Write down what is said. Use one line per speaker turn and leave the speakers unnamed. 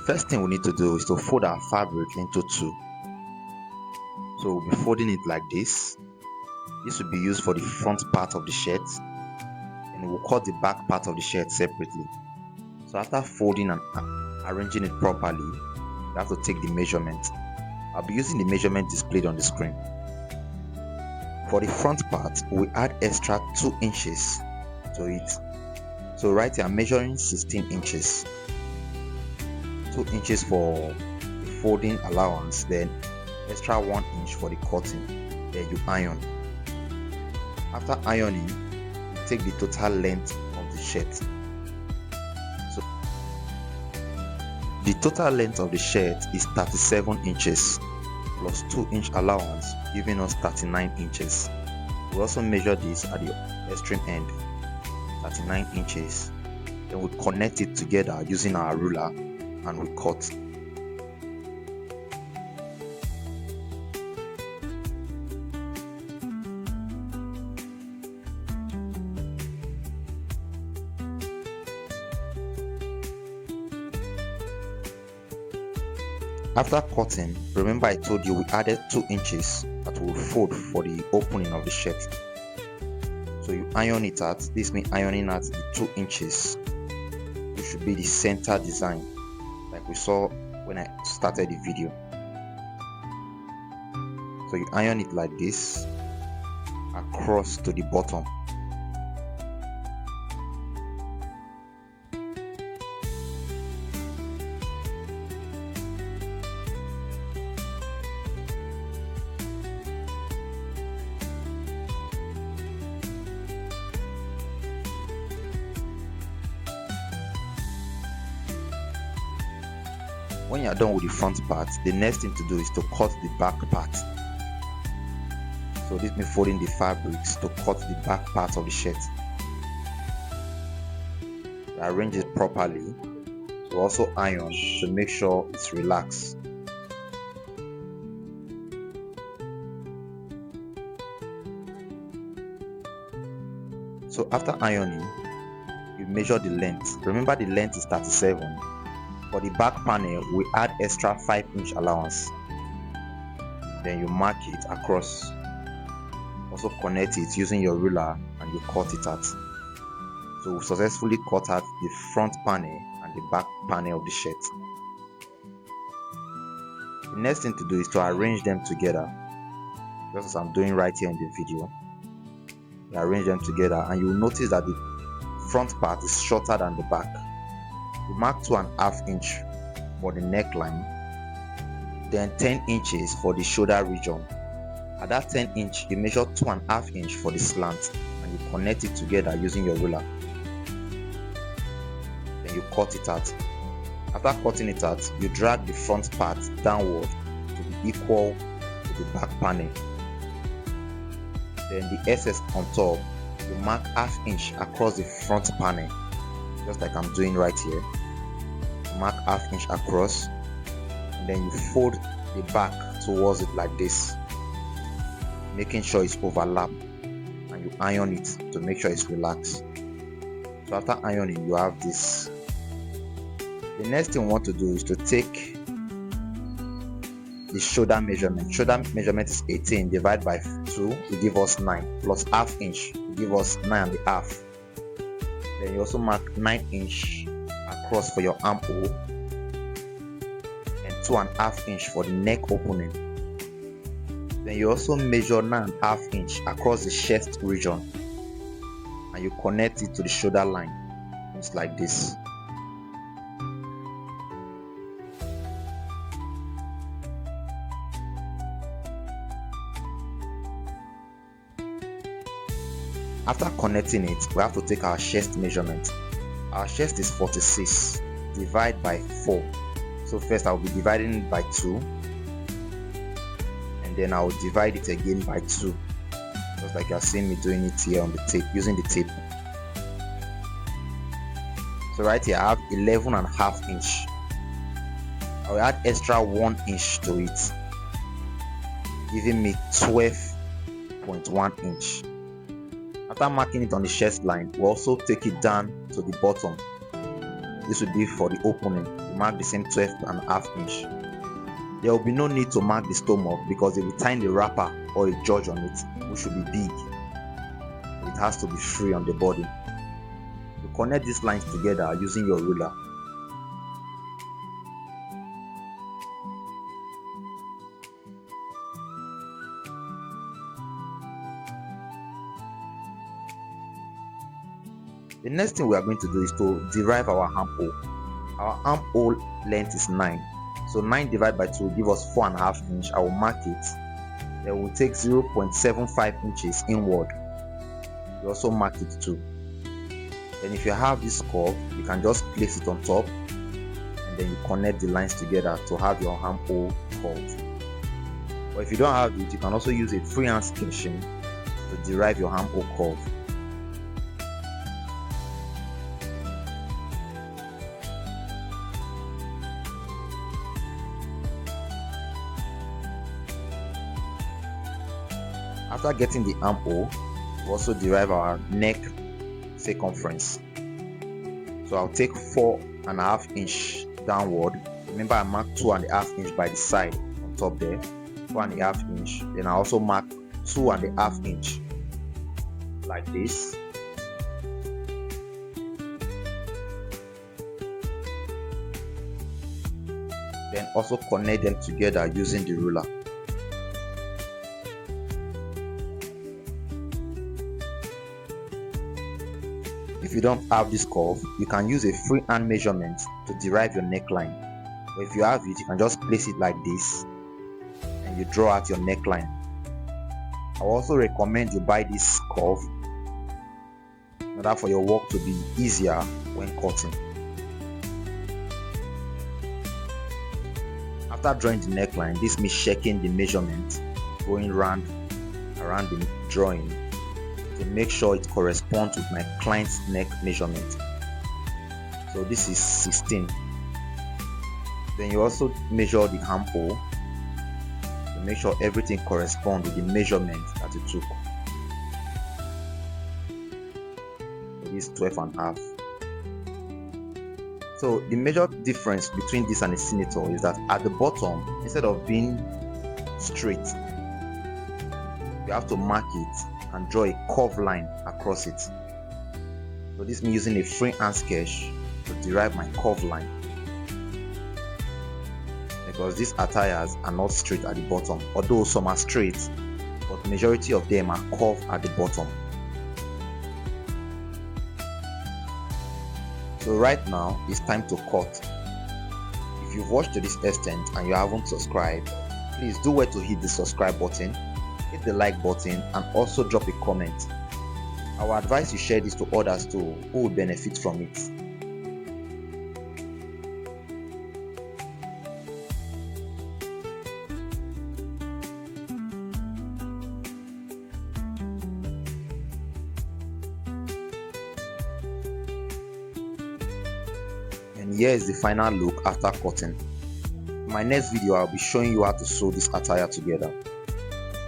first thing we need to do is to fold our fabric into two. So we'll be folding it like this. This will be used for the front part of the shirt, and we'll cut the back part of the shirt separately. So after folding and arranging it properly, you have to take the measurement. I'll be using the measurement displayed on the screen. For the front part, we add extra 2 inches to it. So right here I'm measuring 16 inches. 2 inches for the folding allowance, then extra 1 inch for the cutting. Then you iron. After ironing, you take the total length of the shirt. So the total length of the shirt is 37 inches plus 2-inch allowance, giving us 39 inches. We also measure this at the extreme end, 39 inches. Then we connect it together using our ruler and we cut. After cutting, remember I told you we added 2 inches that will fold for the opening of the shirt. So you iron it out. This means ironing out the 2 inches, which should be the center design, like we saw when I started the video. So you iron it like this across to the bottom. When you are done with the front part, the next thing to do is to cut the back part. So this means folding the fabrics to cut the back part of the shirt. Arrange it properly. To also iron to make sure it's relaxed. So after ironing, you measure the length. Remember the length is 37. For the back panel, we add extra 5-inch allowance. Then you mark it across. Also connect it using your ruler and you cut it out. So we successfully cut out the front panel and the back panel of the shirt. The next thing to do is to arrange them together, just as I'm doing right here in the video. You arrange them together and you will notice that the front part is shorter than the back. You mark 2.5 inch for the neckline, then 10 inches for the shoulder region. At that 10 inch, you measure 2.5 inch for the slant and you connect it together using your ruler. Then you cut it out. After cutting it out, you drag the front part downward to be equal to the back panel. Then the excess on top, you mark 1/2 inch across the front panel, just like I'm doing right here. Mark 1/2 inch across, and then you fold the back towards it like this, making sure it's overlapped, and you iron it to make sure it's relaxed. So after ironing, you have this. The next thing we want to do is to take the shoulder measurement. Shoulder measurement is 18 divided by 2 will give us 9, plus 1/2 inch will give us 9.5. Then you also mark 9 inch across for your armhole and 2.5 inch for the neck opening. Then you also measure 9.5 inch across the chest region and you connect it to the shoulder line. It's like this. After connecting it, we have to take our chest measurement. Our chest is 46, divide by 4. So first I will be dividing it by 2, and then I will divide it again by 2, just like you are seeing me doing it here on the tape, using the tape. So right here I have 11.5 inch. I will add extra 1 inch to it, giving me 12.1 inch. After marking it on the chest line, we also take it down to the bottom. this will be for the opening. You mark the same 12.5 inch. There will be no need to mark the stomach because they will tie the wrapper or a george on it, which should be big. It has to be free on the body. You connect these lines together using your ruler. The next thing we are going to do is to derive our armhole. Our armhole length is 9. So 9 divided by 2 will give us 4.5 inch. I will mark it. Then we'll take 0.75 inches inward. You also mark it too. Then if you have this curve, you can just place it on top and then you connect the lines together to have your armhole curve. But if you don't have it, you can also use a freehand sketching to derive your armhole curve. After getting the armhole, we also derive our neck circumference. So I'll take 4.5 inch downward. Remember, I marked 2.5 inch by the side on top there, 4.5 inch. Then I also mark 2.5 inch like this. Then also connect them together using the ruler. If you don't have this curve, you can use a freehand measurement to derive your neckline. But if you have it, you can just place it like this and you draw out your neckline. I will also recommend you buy this curve in order for your work to be easier when cutting. After drawing the neckline, this means checking the measurement, going around the drawing to make sure it corresponds with my client's neck measurement. So this is 16. Then you also measure the armhole to make sure everything corresponds with the measurement that you took. So this is 12.5. So the major difference between this and a senator is that at the bottom, instead of being straight, you have to mark it and draw a curved line across it. So this means using a freehand sketch to derive my curved line, because these attires are not straight at the bottom, although some are straight, but the majority of them are curved at the bottom. So right now it's time to cut. If you've watched to this extent and you haven't subscribed, please do well to hit the subscribe button, hit the like button, and also drop a comment. I would advise you share this to others too who will benefit from it. And here is the final look after cutting. In my next video, I'll be showing you how to sew this attire together.